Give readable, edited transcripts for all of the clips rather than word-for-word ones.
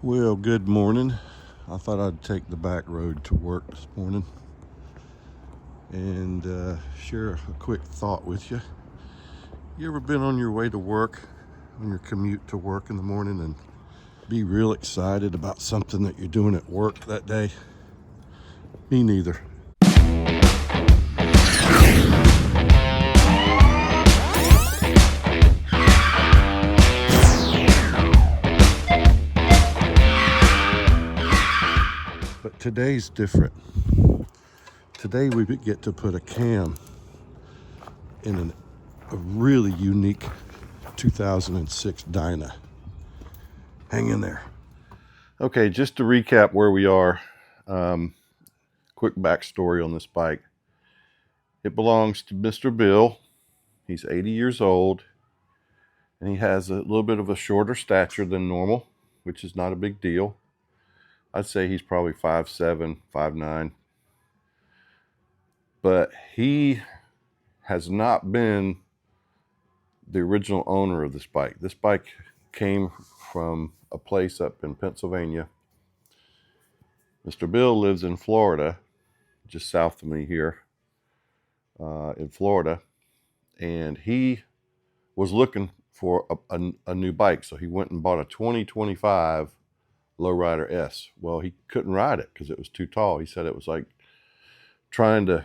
Well, good morning. I thought I'd take the back road to work this morning and share a quick thought with you. You ever been on your way to work, on your commute to work in the morning, and be real excited about something that you're doing at work that day? Me neither. But today's different. Today we get to put a cam in a really unique 2006 Dyna. Hang in there. Okay, just to recap where we are, quick backstory on this bike. It belongs to Mr. Bill. He's 80 years old, and he has a little bit of a shorter stature than normal, which is not a big deal. I'd say he's probably 5'7", 5'9". But he has not been the original owner of this bike. This bike came from a place up in Pennsylvania. Mr. Bill lives in Florida, just south of me here in Florida, and he was looking for a new bike, so he went and bought a 2025 Lowrider S. Well, he couldn't ride it because it was too tall. He said it was like trying to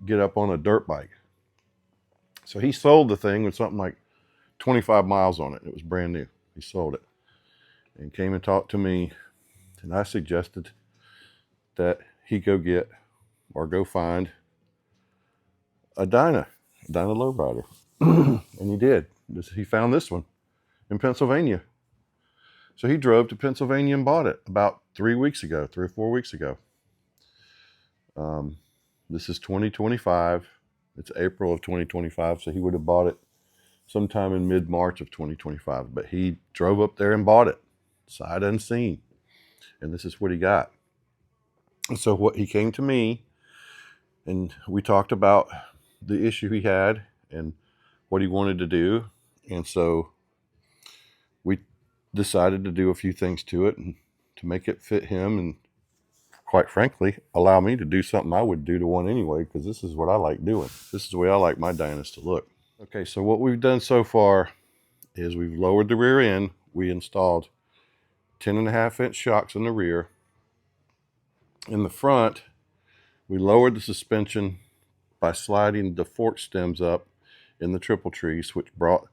get up on a dirt bike. So he sold the thing with something like 25 miles on it. It was brand new. He sold it and came and talked to me, and I suggested that he go find a Dyna Lowrider. And he did. He found this one in Pennsylvania. So he drove to Pennsylvania and bought it about 3 or 4 weeks ago. This is 2025. It's April of 2025, so he would have bought it sometime in mid-March of 2025. But he drove up there and bought it, sight unseen. And this is what he got. So what he came to me, and we talked about the issue he had and what he wanted to do. And so we decided to do a few things to it and to make it fit him, and quite frankly, allow me to do something I would do to one anyway, because this is what I like doing. This is the way I like my Dynas to look. Okay, so what we've done so far is we've lowered the rear end. We installed 10.5-inch shocks in the rear. In the front, we lowered the suspension by sliding the fork stems up in the triple trees, which brought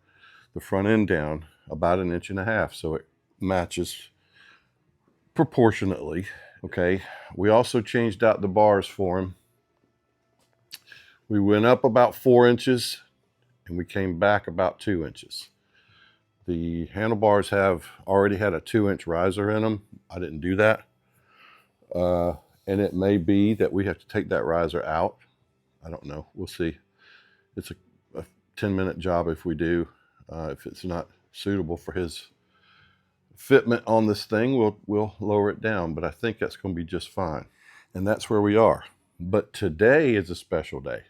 the front end down about 1.5 inches, so it matches proportionately. Okay, we also changed out the bars for him. We went up about 4 inches and we came back about 2 inches. The handlebars have already had a 2-inch riser in them. I didn't do that. And it may be that we have to take that riser out. I don't know. We'll see. It's a 10-minute job if we do. If it's not suitable for his fitment on this thing, we'll lower it down. But I think that's going to be just fine. And that's where we are. But today is a special day.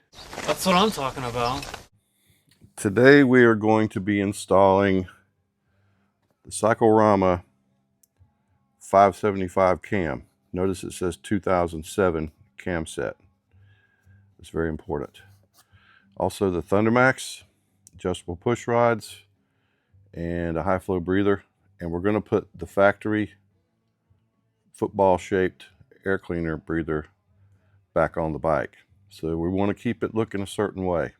That's what I'm talking about. Today we are going to be installing the Cyclorama 575 cam. Notice it says 2007 cam set. It's very important. Also the ThunderMax, adjustable push rods, and a high flow breather. And we're going to put the factory football shaped air cleaner breather back on the bike. So we want to keep it looking a certain way.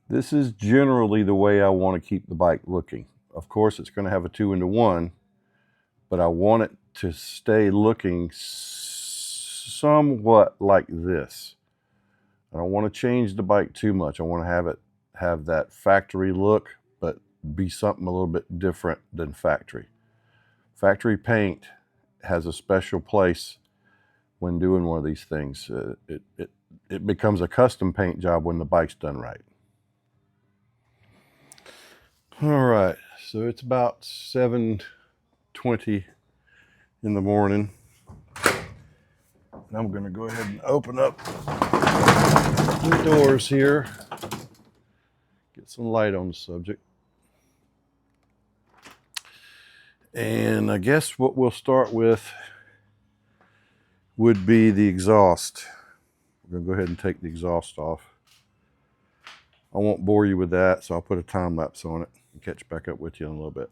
This is generally the way I want to keep the bike looking. Of course, it's going to have a 2-into-1, but I want it to stay looking somewhat like this. I don't want to change the bike too much. I want to have that factory look, but be something a little bit different than factory. Factory paint has a special place when doing one of these things. It becomes a custom paint job when the bike's done right. All right, so it's about 7:20 in the morning. And I'm going to go ahead and open up the doors here, get some light on the subject. And I guess what we'll start with would be the exhaust. We're gonna go ahead and take the exhaust off. I won't bore you with that, so I'll put a time lapse on it and catch back up with you in a little bit.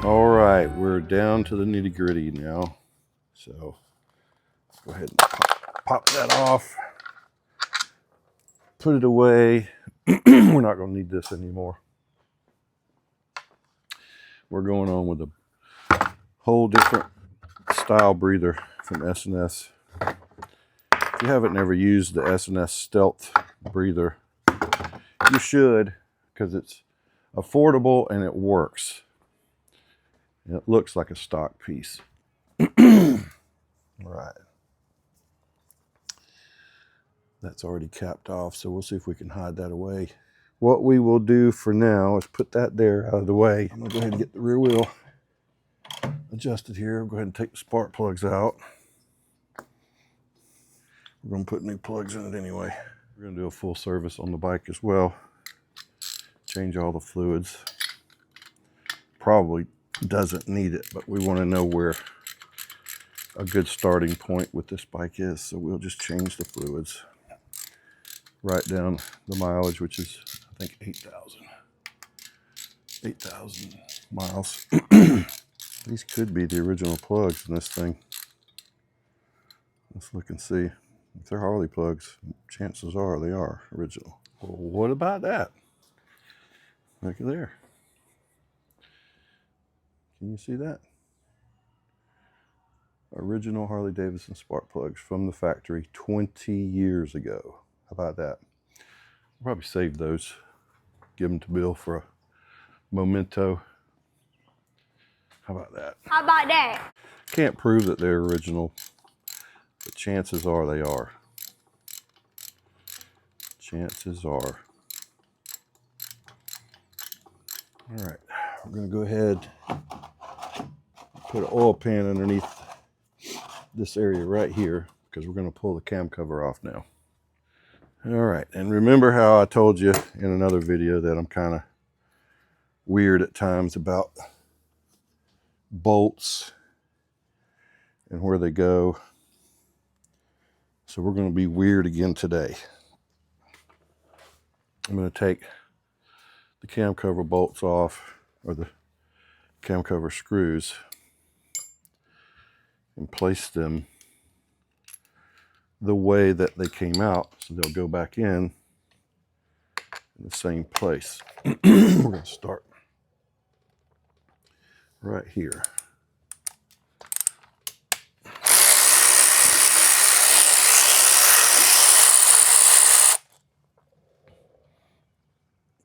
All right, we're down to the nitty gritty now. So go ahead and pop that off. Put it away. We're not going to need this anymore. We're going on with a whole different style breather from S&S. If you haven't never used the S&S Stealth breather, you should, because it's affordable and it works. And it looks like a stock piece. Right. That's already capped off, so we'll see if we can hide that away. What we will do for now is put that there out of the way. I'm gonna go ahead and get the rear wheel adjusted here. Go ahead and take the spark plugs out. We're gonna put new plugs in it anyway. We're gonna do a full service on the bike as well. Change all the fluids. Probably doesn't need it, but we wanna know where a good starting point with this bike is. So we'll just change the fluids. Write down the mileage, which is, I think, 8,000 miles. These could be the original plugs in this thing. Let's look and see. If they're Harley plugs, chances are they are original. Well, what about that? Look at there. Can you see that? Original Harley Davidson spark plugs from the factory 20 years ago. How about that? I'll probably save those, give them to Bill for a memento. How about that? How about that? Can't prove that they're original, but chances are they are. Chances are. All right, we're gonna go ahead, put an oil pan underneath this area right here, because we're gonna pull the cam cover off now. All right, and remember how I told you in another video that I'm kind of weird at times about bolts and where they go. So we're going to be weird again today. I'm going to take the cam cover bolts off, or the cam cover screws, and place them the way that they came out, so they'll go back in the same place. We're going to start right here.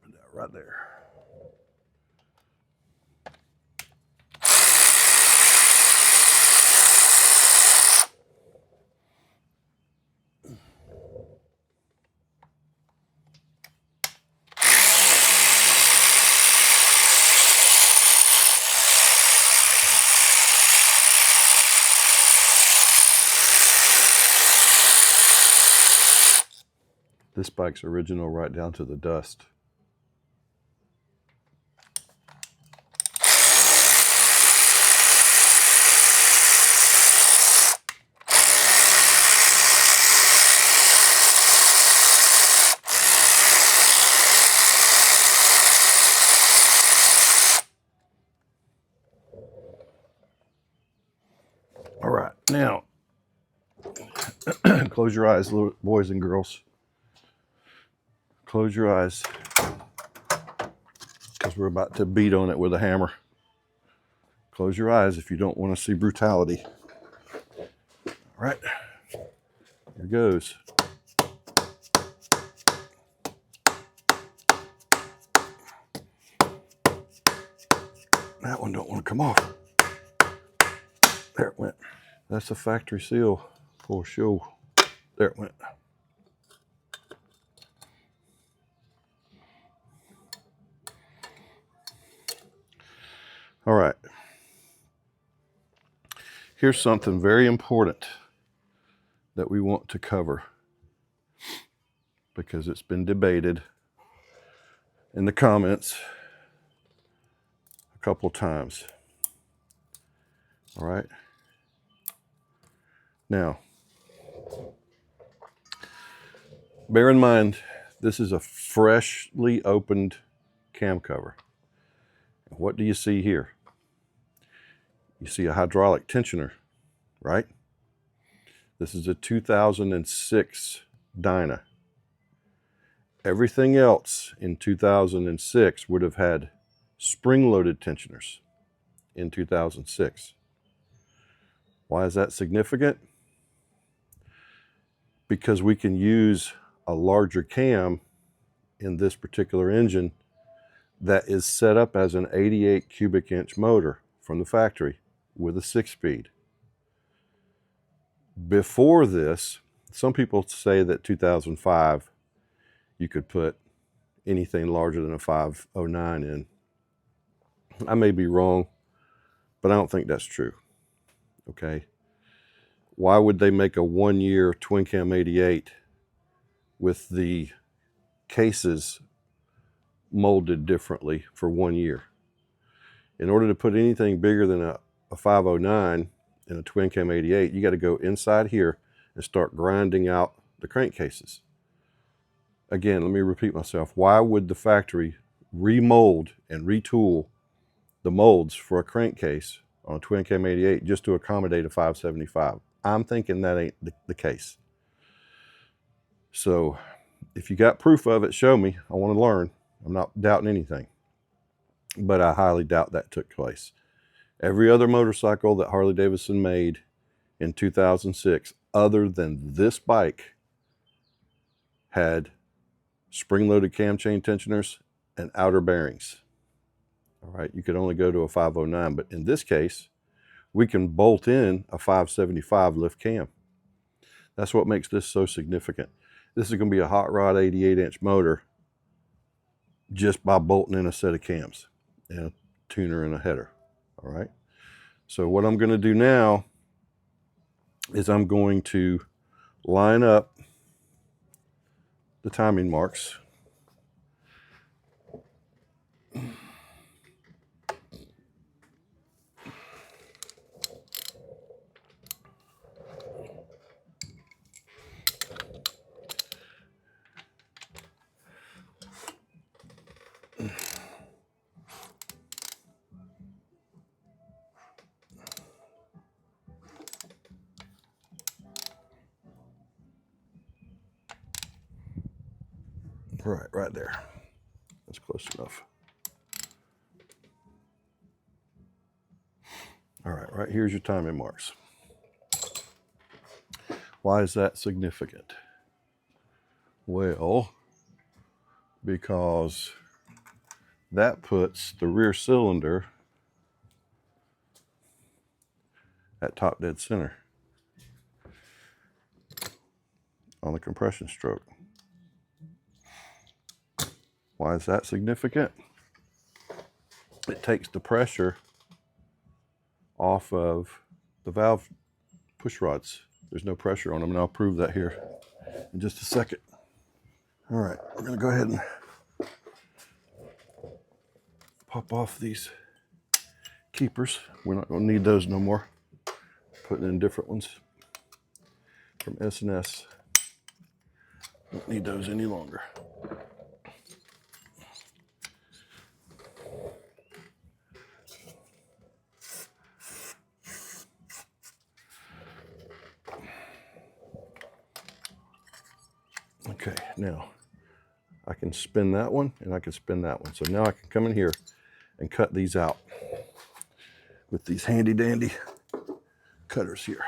Put that right there. This bike's original right down to the dust. All right, now, close your eyes, little boys and girls. Close your eyes, because we're about to beat on it with a hammer. Close your eyes if you don't want to see brutality. All right, here goes. That one don't want to come off. There it went. That's a factory seal for sure. There it went. All right. Here's something very important that we want to cover because it's been debated in the comments a couple times. All right. Now, bear in mind, this is a freshly opened cam cover. What do you see here? You see a hydraulic tensioner, right? This is a 2006 Dyna. Everything else in 2006 would have had spring-loaded tensioners in 2006. Why is that significant? Because we can use a larger cam in this particular engine that is set up as an 88 cubic inch motor from the factory with a 6-speed. Before this, some people say that 2005 you could put anything larger than a 509 in. I may be wrong, but I don't think that's true. Okay. Why would they make a 1-year twin cam 88 with the cases molded differently for 1 year? In order to put anything bigger than a 509 in a twin cam 88, you got to go inside here and start grinding out the crankcases. Again, let me repeat myself. Why would the factory remold and retool the molds for a crankcase on a twin cam 88 just to accommodate a 575? I'm thinking that ain't the case. So if you got proof of it, show me. I want to learn. I'm not doubting anything, but I highly doubt that took place. Every other motorcycle that Harley Davidson made in 2006, other than this bike, had spring-loaded cam chain tensioners and outer bearings. All right, you could only go to a 509, but in this case, we can bolt in a 575 lift cam. That's what makes this so significant. This is going to be a hot rod 88-inch motor just by bolting in a set of cams and a tuner and a header. All right. So what I'm going to do now is I'm going to line up the timing marks. Right there. That's close enough. All right here's your timing marks. Why is that significant? Well, because that puts the rear cylinder at top dead center on the compression stroke. Why is that significant? It takes the pressure off of the valve push rods. There's no pressure on them, and I'll prove that here in just a second. All right, we're going to go ahead and pop off these keepers. We're not going to need those no more. Putting in different ones from S&S. Don't need those any longer. Okay, now I can spin that one and I can spin that one. So now I can come in here and cut these out with these handy dandy cutters here.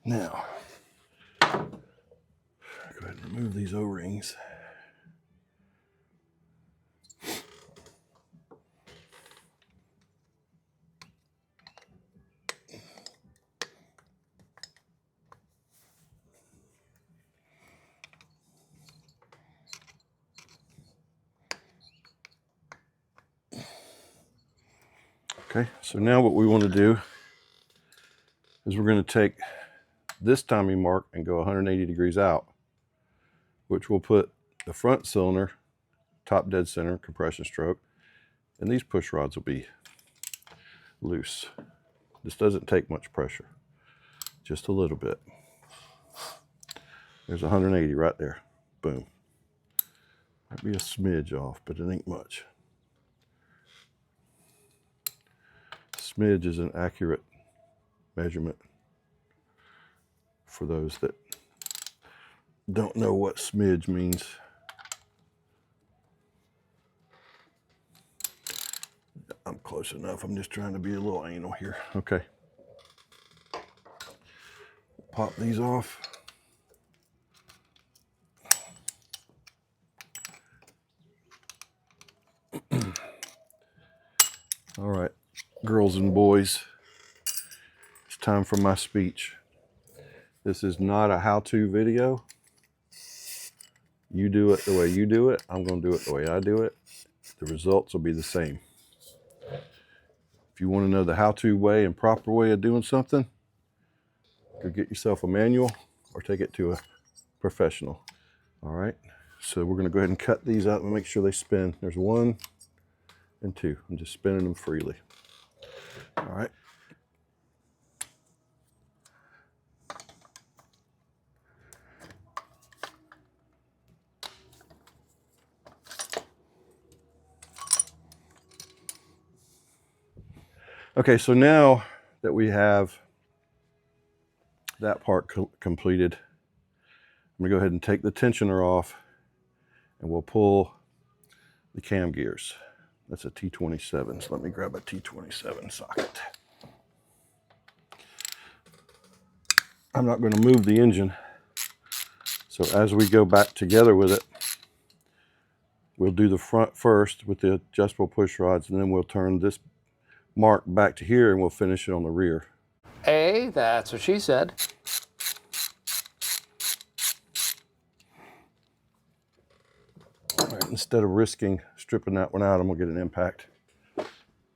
Now, go ahead and remove these O-rings. Okay, so now what we want to do is we're going to take this timing mark and go 180 degrees out, which will put the front cylinder top dead center compression stroke, and these push rods will be loose. This doesn't take much pressure, just a little bit. There's 180 right there. Boom. Might be a smidge off, but it ain't much. Smidge is an accurate measurement for those that don't know what smidge means. I'm close enough. I'm just trying to be a little anal here. Okay. Pop these off. All right, girls and boys, it's time for my speech. This is not a how-to video. You do it the way you do it. I'm going to do it the way I do it. The results will be the same. If you want to know the how-to way and proper way of doing something, go get yourself a manual or take it to a professional. All right, so we're going to go ahead and cut these out and make sure they spin. There's 1 and 2. I'm just spinning them freely. All right. Okay, so now that we have that part completed, I'm gonna go ahead and take the tensioner off and we'll pull the cam gears. That's a T27, so let me grab a T27 socket. I'm not gonna move the engine, so as we go back together with it, we'll do the front first with the adjustable push rods, and then we'll turn this mark back to here and we'll finish it on the rear. Hey, that's what she said. All right, instead of risking stripping that one out, I'm gonna get an impact.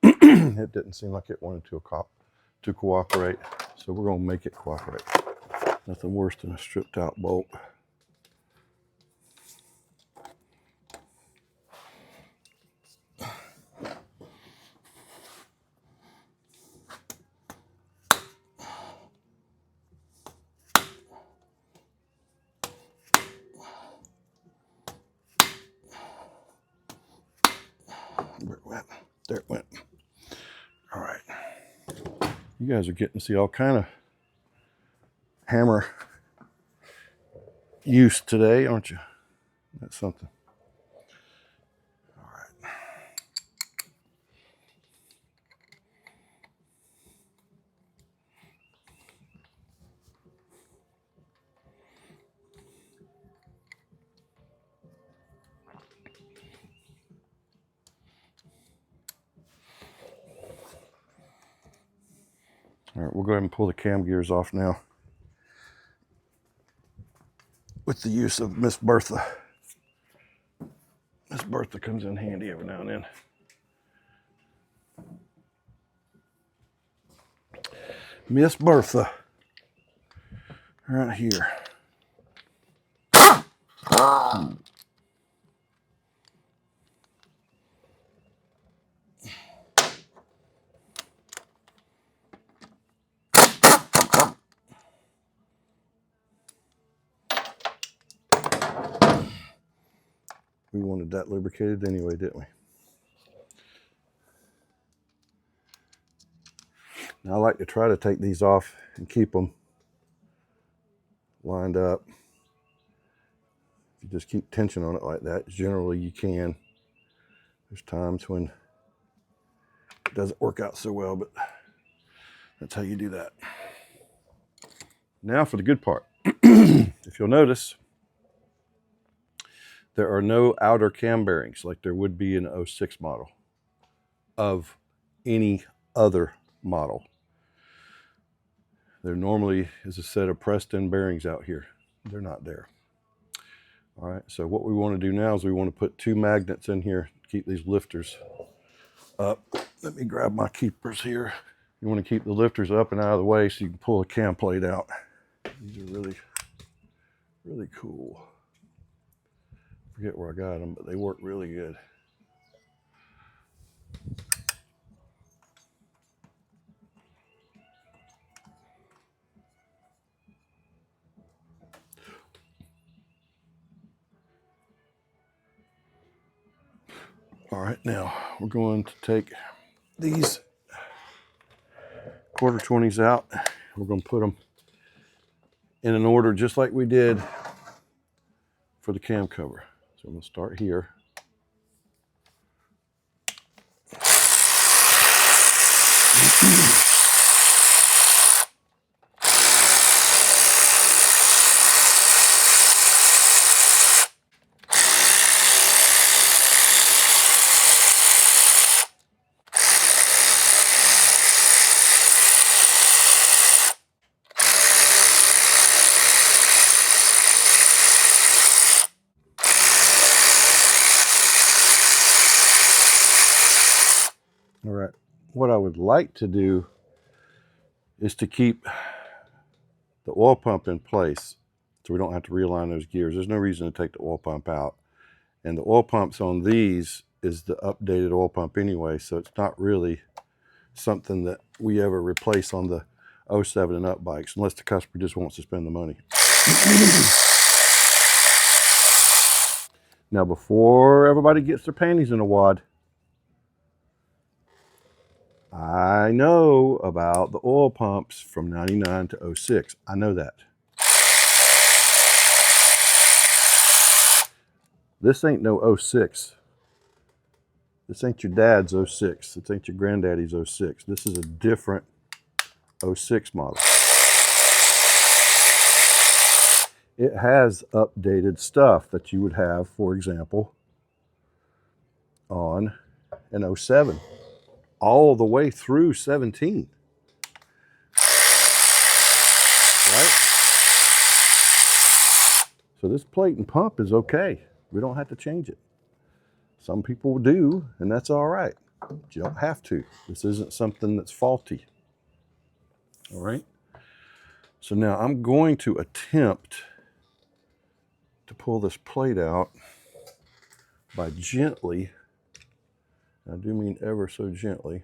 It didn't seem like it wanted to cooperate, so we're gonna make it cooperate. Nothing worse than a stripped out bolt. Where it went? There it went. All right. You guys are getting to see all kind of hammer use today, aren't you? That's something. All right. All right, we'll go ahead and pull the cam gears off now with the use of Miss Bertha. Miss Bertha comes in handy every now and then. Miss Bertha, right here. We wanted that lubricated anyway, didn't we? Now I like to try to take these off and keep them lined up. If you just keep tension on it like that, generally you can. There's times when it doesn't work out so well, but that's how you do that. Now for the good part. If you'll notice, there are no outer cam bearings like there would be in an 06 model of any other model. There normally is a set of pressed in bearings out here. They're not there. All right, so what we want to do now is we want to put 2 magnets in here to keep these lifters up. Let me grab my keepers here. You want to keep the lifters up and out of the way so you can pull a cam plate out. These are really, really cool. Forget where I got them, but they work really good. All right, now we're going to take these quarter 20s out. We're going to put them in an order just like we did for the cam cover. So I'm going to start here. All right, what I would like to do is to keep the oil pump in place so we don't have to realign those gears. There's no reason to take the oil pump out. And the oil pumps on these is the updated oil pump anyway, so it's not really something that we ever replace on the 07 and up bikes unless the customer just wants to spend the money. Now before everybody gets their panties in a wad, I know about the oil pumps from 99 to 06. I know that. This ain't no 06. This ain't your dad's 06. This ain't your granddaddy's 06. This is a different 06 model. It has updated stuff that you would have, for example, on an 07. All the way through 17. Right? So this plate and pump is okay. We don't have to change it. Some people do, and that's all right. But you don't have to. This isn't something that's faulty. All right? So now I'm going to attempt to pull this plate out by gently, I do mean ever so gently,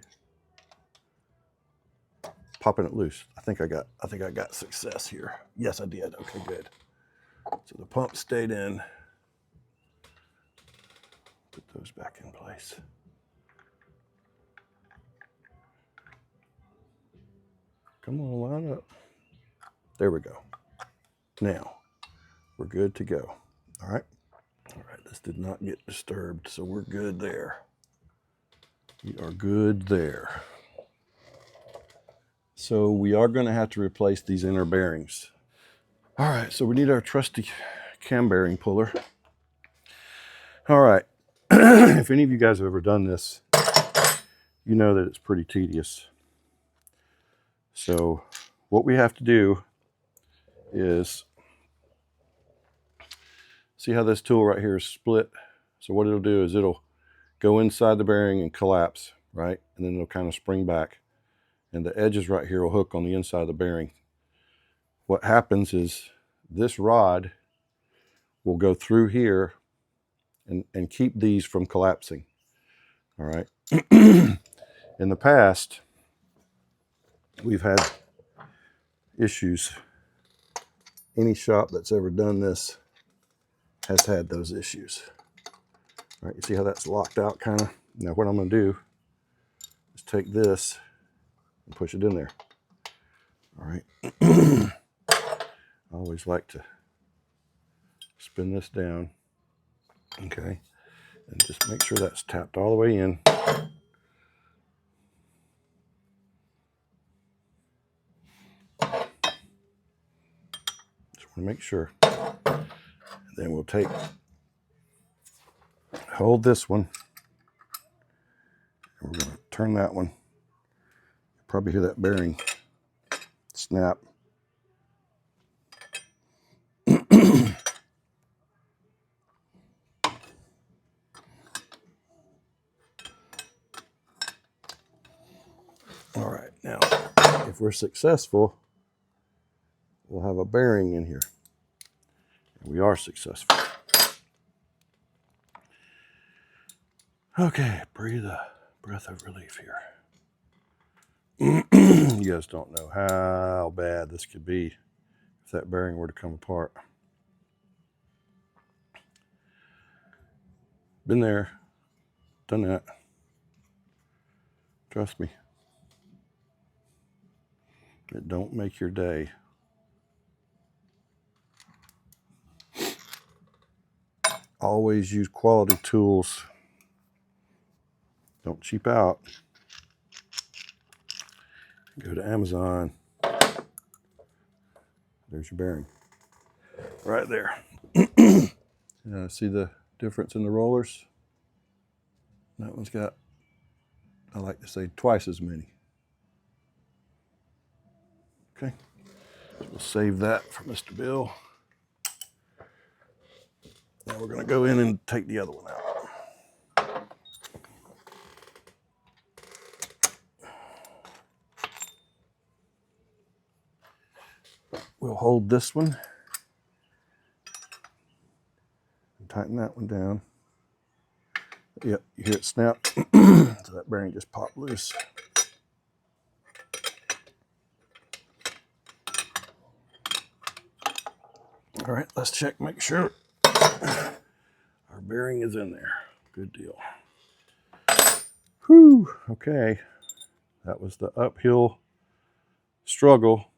popping it loose. I think I got success here. Yes, I did. Okay, good. So the pump stayed in. Put those back in place. Come on, line up. There we go. Now, we're good to go. All right. All right, this did not get disturbed, so we're good there. We are good there. So we are going to have to replace these inner bearings. All right, so we need our trusty cam bearing puller. All right, if any of you guys have ever done this, you know that it's pretty tedious. So what we have to do is, see how this tool right here is split? So what it'll do is it'll go inside the bearing and collapse, right? And then it'll kind of spring back. And the edges right here will hook on the inside of the bearing. What happens is this rod will go through here and keep these from collapsing. All right. In the past, we've had issues. Any shop that's ever done this has had those issues. All right, you see how that's locked out kind of? Now what I'm going to do is take this and push it in there. All right. I always like to spin this down. Okay. And just make sure that's tapped all the way in. Make sure. And then we'll hold this one. And we're going to turn that one. You'll probably hear that bearing snap. All right, now, if we're successful, we'll have a bearing in here. And we are successful. Okay, breathe a breath of relief here. You guys don't know how bad this could be if that bearing were to come apart. Been there, done that. Trust me. It don't make your day. Always use quality tools. Don't cheap out. Go to Amazon. There's your bearing. Right there. See the difference in the rollers? That one's got, I like to say, twice as many. Okay. So we'll save that for Mr. Bill. Now we're going to go in and take the other one out. We'll hold this one and tighten that one down. Yep, you hear it snap. So that bearing just popped loose. All right, let's check, make sure our bearing is in there. Good deal. Whew, okay. That was the uphill struggle.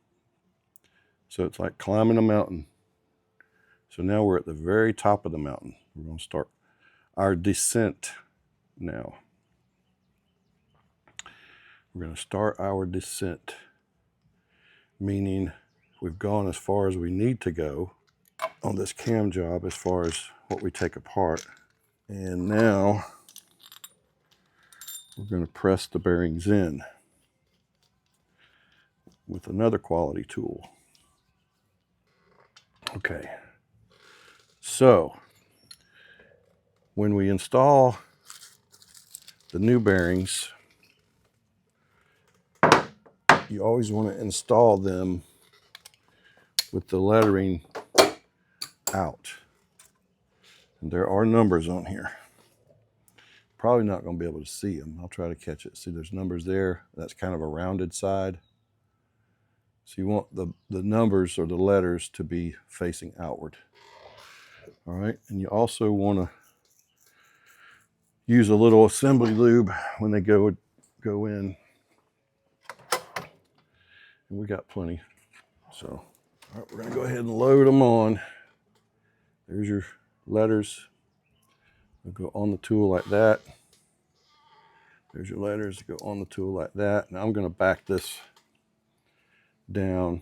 So it's like climbing a mountain. So now we're at the very top of the mountain. We're going to start our descent now. We're going to start our descent, meaning we've gone as far as we need to go on this cam job as far as what we take apart. And now we're going to press the bearings in with another quality tool. Okay, so when we install the new bearings, you always want to install them with the lettering out. And there are numbers on here. Probably not going to be able to see them. I'll try to catch it. See, there's numbers there. That's kind of a rounded side. So you want the numbers or the letters to be facing outward. All right, and you also want to use a little assembly lube when they go in. And we got plenty. So, all right, we're going to go ahead and load them on. There's your letters. They'll go on the tool like that. There's your letters that go on the tool like that. Now I'm going to back this down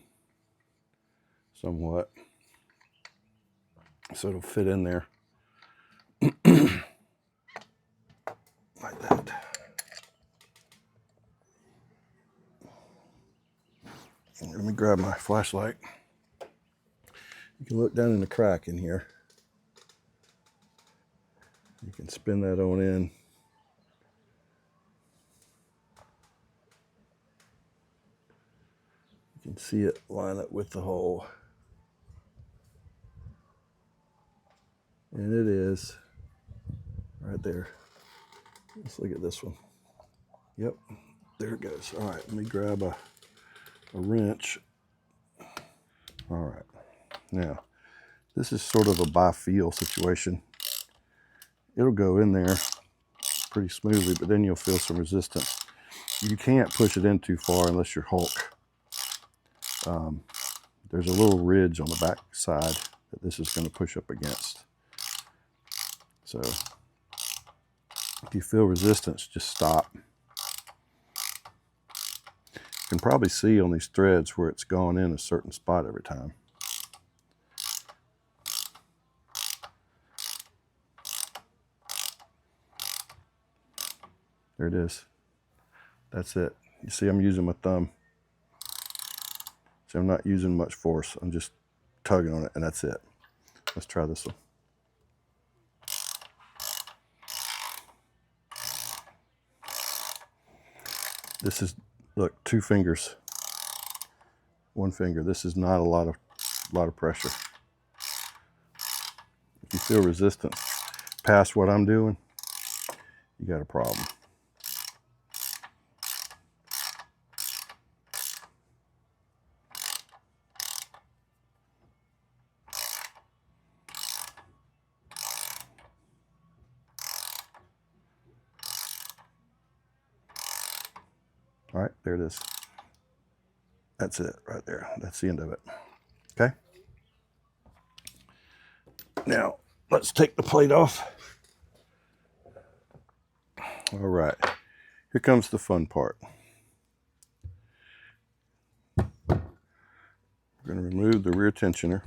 somewhat so it'll fit in there like that. Let me grab my flashlight. You can look down in the crack in here. You can spin that on in. You can see it line up with the hole. And it is right there. Let's look at this one. Yep, there it goes. All right, let me grab a wrench. All right, now this is sort of a by feel situation. It'll go in there pretty smoothly, but then you'll feel some resistance. You can't push it in too far unless you're Hulk. There's a little ridge on the back side that this is going to push up against. So if you feel resistance, just stop. You can probably see on these threads where it's gone in a certain spot every time. There it is. That's it. You see, I'm using my thumb. So I'm not using much force. I'm just tugging on it, and that's it. Let's try this one. This is, look, 2 fingers. 1 finger. This is not a lot of pressure. If you feel resistance past what I'm doing, you got a problem. All right, there it is. That's it right there. That's the end of it. Okay. Now, let's take the plate off. All right, here comes the fun part. We're going to remove the rear tensioner.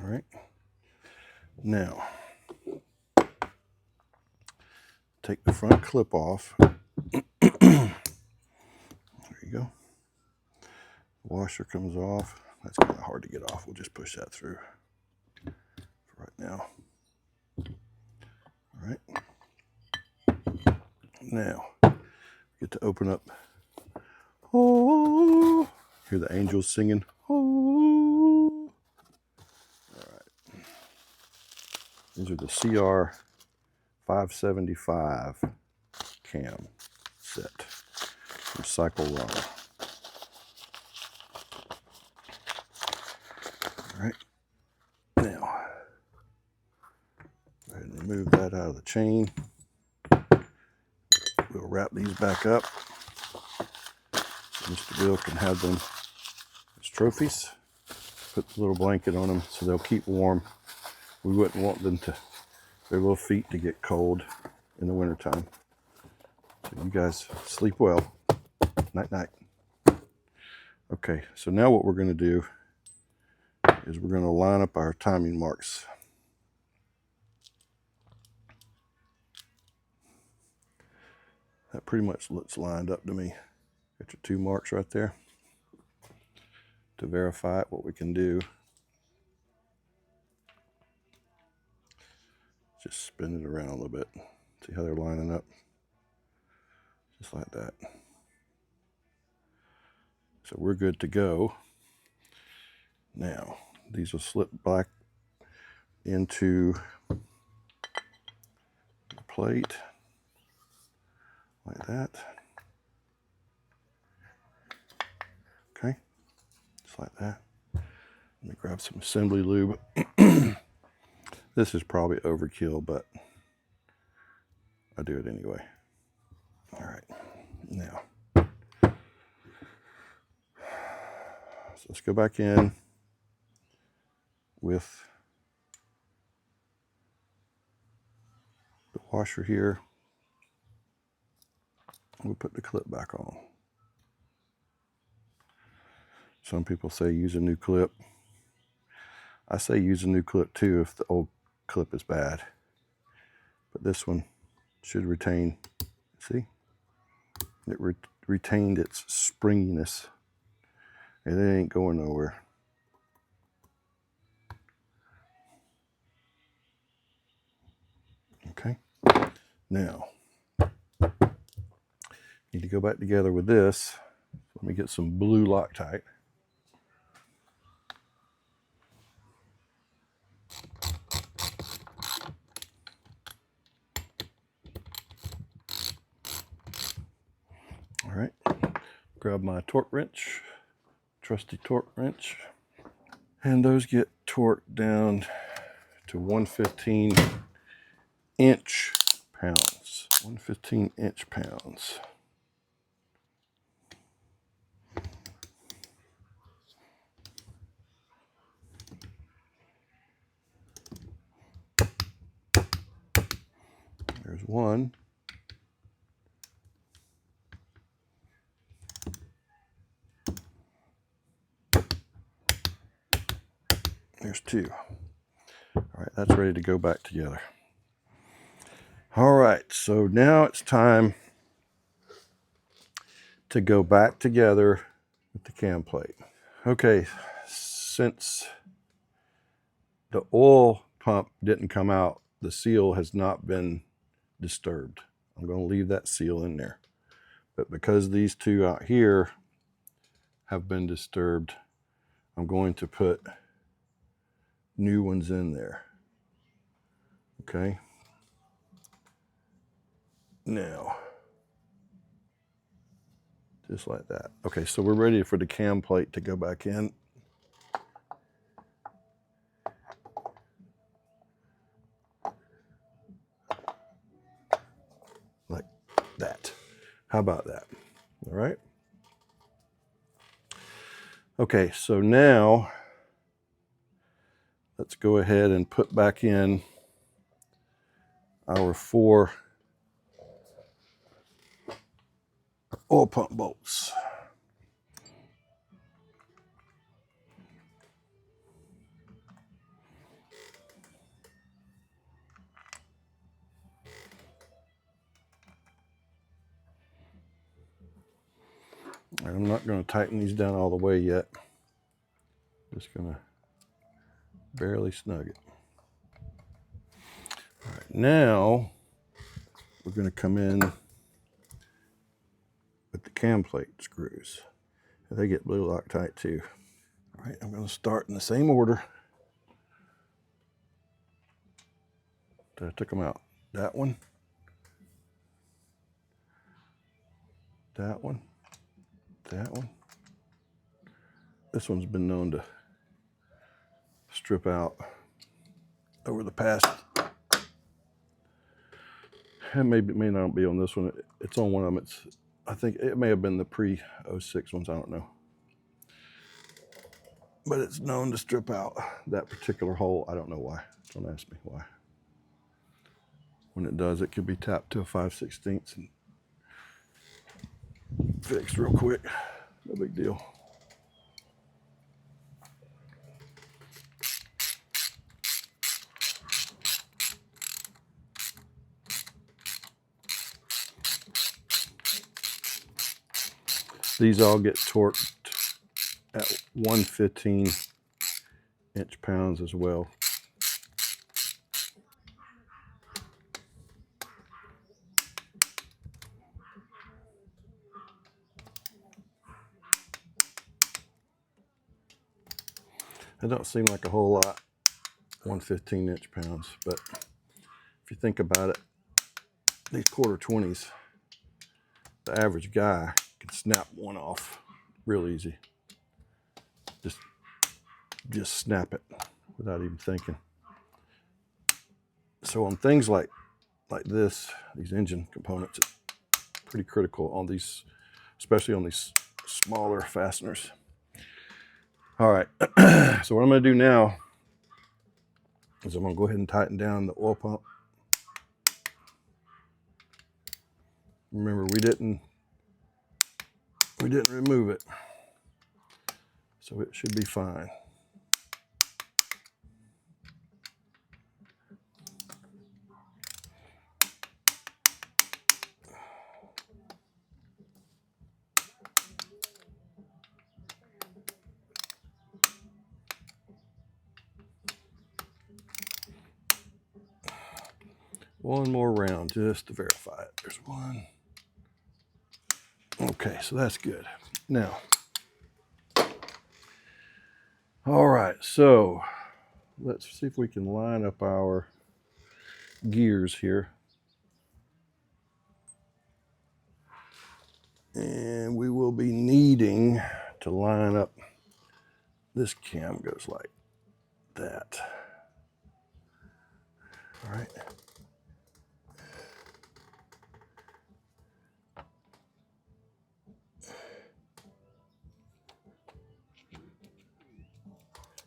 All right. Now, take the front clip off. There you go. The washer comes off. That's kind of hard to get off. We'll just push that through for right now. All right. Now, get to open up. Oh, hear the angels singing. Oh. All right. These are the CR 575 cam set from Cycle Raw. All right. Now, go ahead and remove that out of the chain. We'll wrap these back up. Mr. Bill can have them as trophies. Put the little blanket on them so they'll keep warm. We wouldn't want them to, their little feet to get cold in the wintertime. So you guys sleep well. Night, night. Okay, so now what we're going to do is we're going to line up our timing marks. That pretty much looks lined up to me. Got your 2 marks right there. To verify it, what we can do, just spin it around a little bit. See how they're lining up? Just like that. So we're good to go. Now, these will slip back into the plate like that. Okay, just like that. Let me grab some assembly lube. This is probably overkill, but I do it anyway. All right, now, so let's go back in with the washer here. We'll put the clip back on. Some people say use a new clip. I say use a new clip too if the old clip is bad. But this one should retain, see? It retained its springiness. And it ain't going nowhere. Okay. Now, need to go back together with this. Let me get some blue Loctite. All right, grab my torque wrench, trusty torque wrench, and those get torqued down to 115 inch pounds. 115 inch pounds. There's one. There's two. All right, that's ready to go back together. All right, so now it's time to go back together with the cam plate. Okay, since the oil pump didn't come out, the seal has not been disturbed. I'm going to leave that seal in there. But because these two out here have been disturbed, I'm going to put new ones in there. Okay. Now, just like that. Okay, so we're ready for the cam plate to go back in. Like that. How about that? All right. Okay, so now let's go ahead and put back in our 4 oil pump bolts. I'm not going to tighten these down all the way yet. Just going to barely snug it. All right, now we're going to come in with the cam plate screws. They get blue Loctite too. All right, I'm going to start in the same order that I took them out. That one, that one, that one. This one's been known to strip out over the past. It may not be on this one. It's on one of them. I think it may have been the pre-06 ones. I don't know. But it's known to strip out that particular hole. I don't know why. Don't ask me why. When it does, it could be tapped to a 5/16 and fixed real quick. No big deal. These all get torqued at 115 inch pounds as well. It don't seem like a whole lot, 115 inch pounds, but if you think about it, these 1/4-20s, the average guy can snap one off real easy. Just snap it without even thinking. So on things like this, these engine components, it's pretty critical on these, especially on these smaller fasteners. All right, so what I'm going to do now is I'm going to go ahead and tighten down the oil pump. Remember, we didn't remove it, so it should be fine. One more round just to verify it. There's one. Okay, so that's good. Now, all right, so let's see if we can line up our gears here. And we will be needing to line up. This cam goes like that. All right.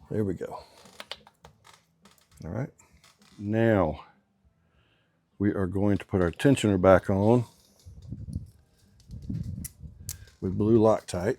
There we go. All right. Now we are going to put our tensioner back on with blue Loctite.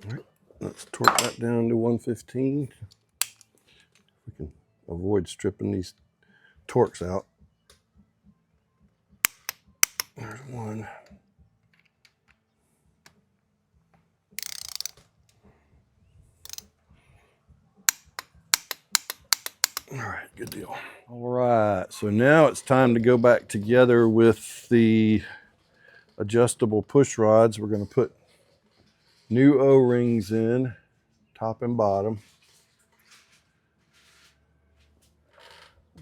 All right, let's torque that down to 115. We can avoid stripping these torques out. There's one. All right, good deal. All right, so now it's time to go back together with the adjustable push rods. We're going to put new O-rings in, top and bottom.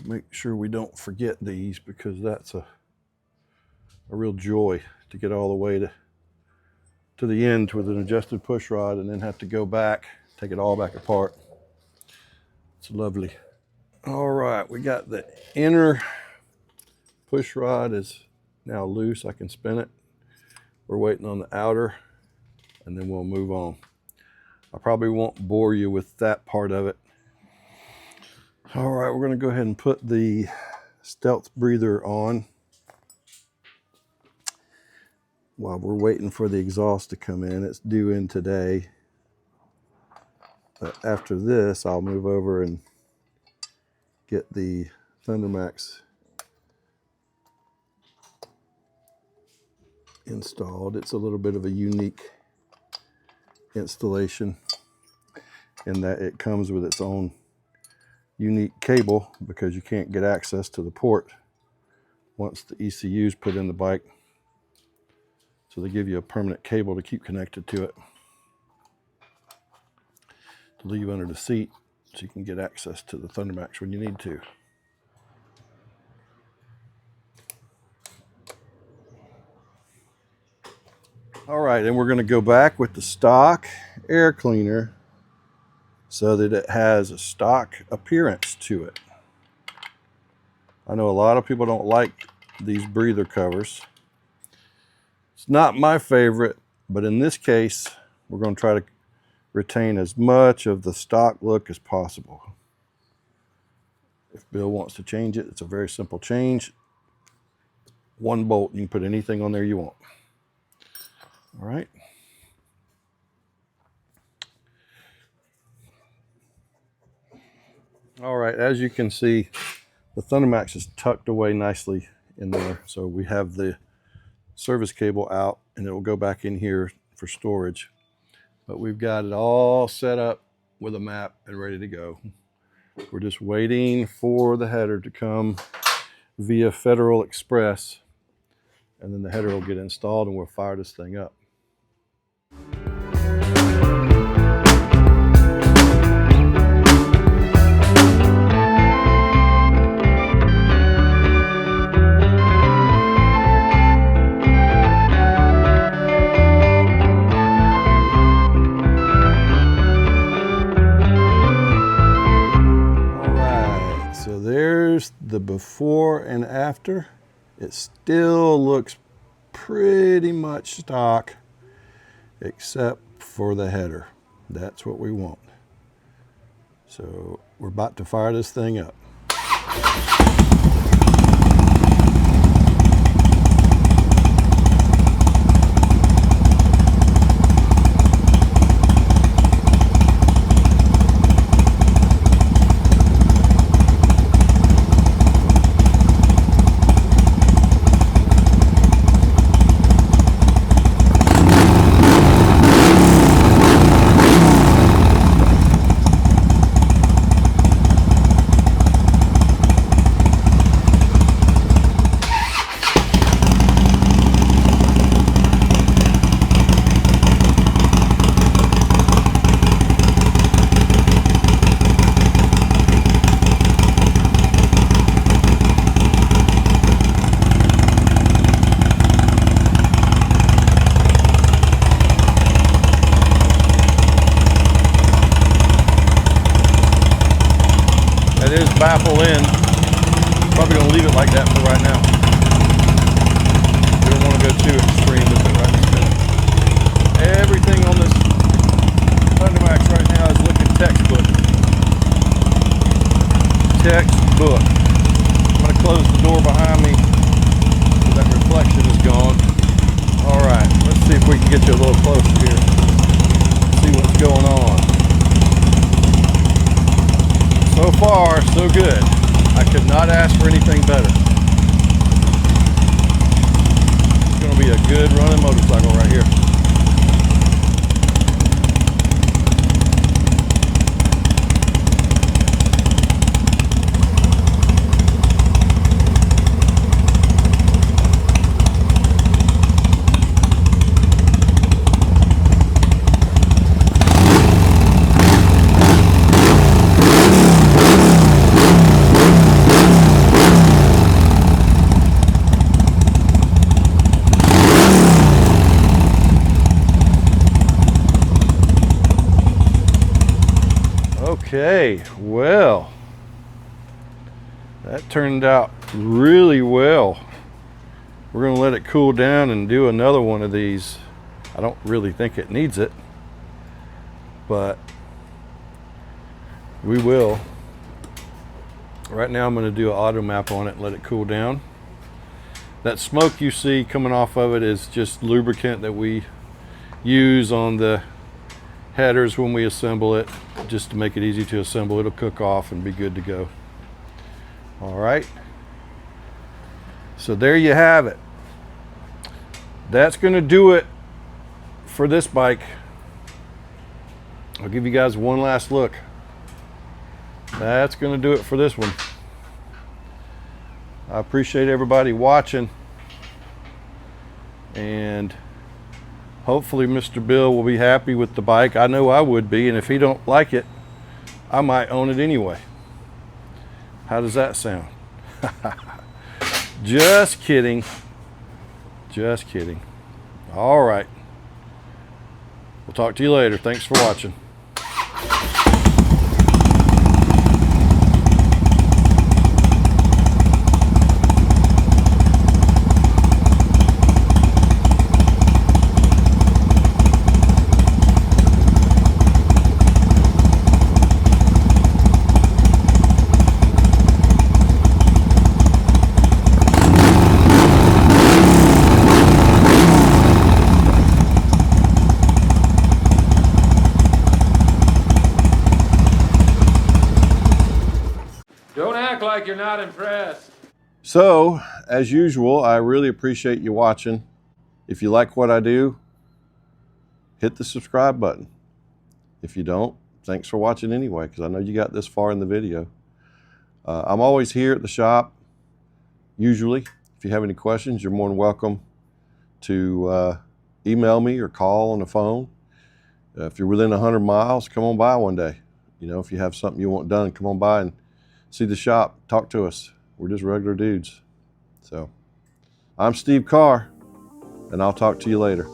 Make sure we don't forget these, because that's a real joy to get all the way to the end with an adjusted push rod and then have to go back, take it all back apart. It's lovely. All right, we got the inner push rod is now loose. I can spin it. We're waiting on the outer, and then we'll move on. I probably won't bore you with that part of it. All right, we're gonna go ahead and put the stealth breather on while we're waiting for the exhaust to come in. It's due in today. But after this, I'll move over and get the ThunderMax installed. It's a little bit of a unique installation in that it comes with its own unique cable, because you can't get access to the port once the ECU is put in the bike. So they give you a permanent cable to keep connected to it, to leave under the seat so you can get access to the ThunderMax when you need to. All right, and we're going to go back with the stock air cleaner so that it has a stock appearance to it. I know a lot of people don't like these breather covers. It's not my favorite, but in this case, we're going to try to retain as much of the stock look as possible. If Bill wants to change it, it's a very simple change. One bolt, you can put anything on there you want. All right. All right, as you can see, the ThunderMax is tucked away nicely in there. So we have the service cable out, and it will go back in here for storage. But we've got it all set up with a map and ready to go. We're just waiting for the header to come via Federal Express, and then the header will get installed and we'll fire this thing up. There's the before and after. It still looks pretty much stock, except for the header. That's what we want. So we're about to fire this thing up. baffle in. Probably gonna leave it like that for right now. We don't want to go too extreme with it right this minute. Everything on this ThunderMax right now is looking textbook. Textbook. I'm gonna close the door behind me so that reflection is gone. All right, let's see if we can get you a little closer here. See what's going on. So far, so good. I could not ask for anything better. It's gonna be a good running motorcycle right here. Okay, well, that turned out really well. We're gonna let it cool down and do another one of these. I don't really think it needs it, but we will. Right now I'm gonna do an auto map on it and let it cool down. That smoke you see coming off of it is just lubricant that we use on the headers when we assemble it, just to make it easy to assemble. It'll cook off and be good to go. All right, so there you have it. That's gonna do it for this bike. I'll give you guys one last look. That's gonna do it for this one. I appreciate everybody watching, and hopefully Mr. Bill will be happy with the bike. I know I would be, and if he don't like it, I might own it anyway. How does that sound? Just kidding. Just kidding. All right. We'll talk to you later. Thanks for watching. Don't act like you're not impressed. So, as usual, I really appreciate you watching. If you like what I do, hit the subscribe button. If you don't, thanks for watching anyway, because I know you got this far in the video. I'm always here at the shop, usually. If you have any questions, you're more than welcome to email me or call on the phone. If you're within 100 miles, come on by one day. You know, if you have something you want done, come on by and see the shop, talk to us. We're just regular dudes. So, I'm Steve Carr, and I'll talk to you later.